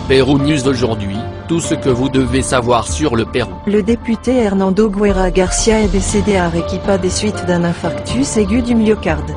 Pérou News aujourd'hui, tout ce que vous devez savoir sur le Pérou. Le député Hernando Guerra Garcia est décédé à Arequipa des suites d'un infarctus aigu du myocarde.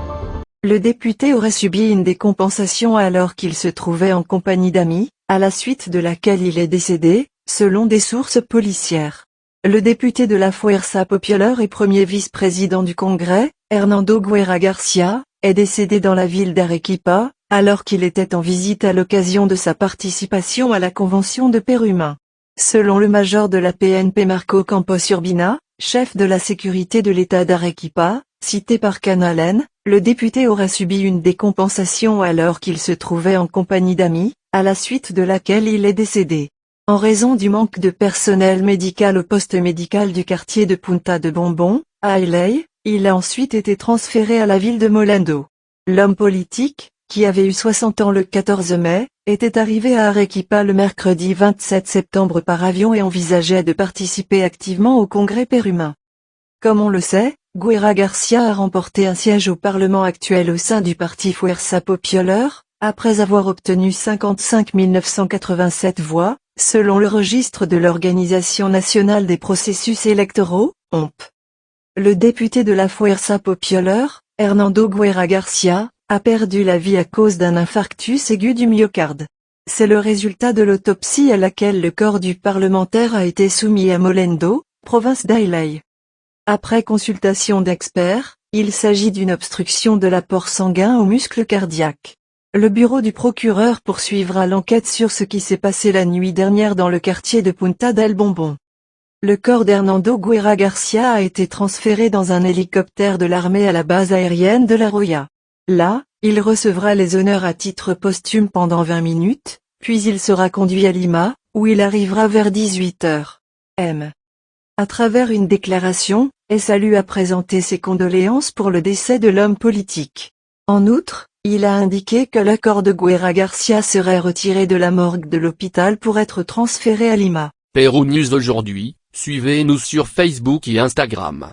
Le député aurait subi une décompensation alors qu'il se trouvait en compagnie d'amis, à la suite de laquelle il est décédé, selon des sources policières. Le député de la Fuerza Popular et premier vice-président du Congrès, Hernando Guerra Garcia, est décédé dans la ville d'Arequipa, alors qu'il était en visite à l'occasion de sa participation à la Convention de Pérumin. Selon le major de la PNP Marco Campos Urbina, chef de la sécurité de l'État d'Arequipa, cité par Canal N, le député aurait subi une décompensation alors qu'il se trouvait en compagnie d'amis, à la suite de laquelle il est décédé. En raison du manque de personnel médical au poste médical du quartier de Punta de Bombón, à Iley, il a ensuite été transféré à la ville de Molendo. L'homme politique, qui avait eu 60 ans le 14 mai, était arrivé à Arequipa le mercredi 27 septembre par avion et envisageait de participer activement au Congrès pérumin. Comme on le sait, Guerra Garcia a remporté un siège au Parlement actuel au sein du parti Fuerza Popular, après avoir obtenu 55 987 voix, selon le registre de l'Organisation nationale des processus électoraux, OMP. Le député de la Fuerza Popular, Hernando Guerra Garcia, a perdu la vie à cause d'un infarctus aigu du myocarde. C'est le résultat de l'autopsie à laquelle le corps du parlementaire a été soumis à Molendo, province d'Iley. Après consultation d'experts, il s'agit d'une obstruction de l'apport sanguin au muscle cardiaque. Le bureau du procureur poursuivra l'enquête sur ce qui s'est passé la nuit dernière dans le quartier de Punta del Bombón. Le corps d'Hernando Guerra Garcia a été transféré dans un hélicoptère de l'armée à la base aérienne de La Roya. Là, il recevra les honneurs à titre posthume pendant 20 minutes, puis il sera conduit à Lima, où il arrivera vers 18h. À travers une déclaration, SALU a présenté ses condoléances pour le décès de l'homme politique. En outre, il a indiqué que le corps de Guerra Garcia serait retiré de la morgue de l'hôpital pour être transféré à Lima. Pérou News aujourd'hui, suivez-nous sur Facebook et Instagram.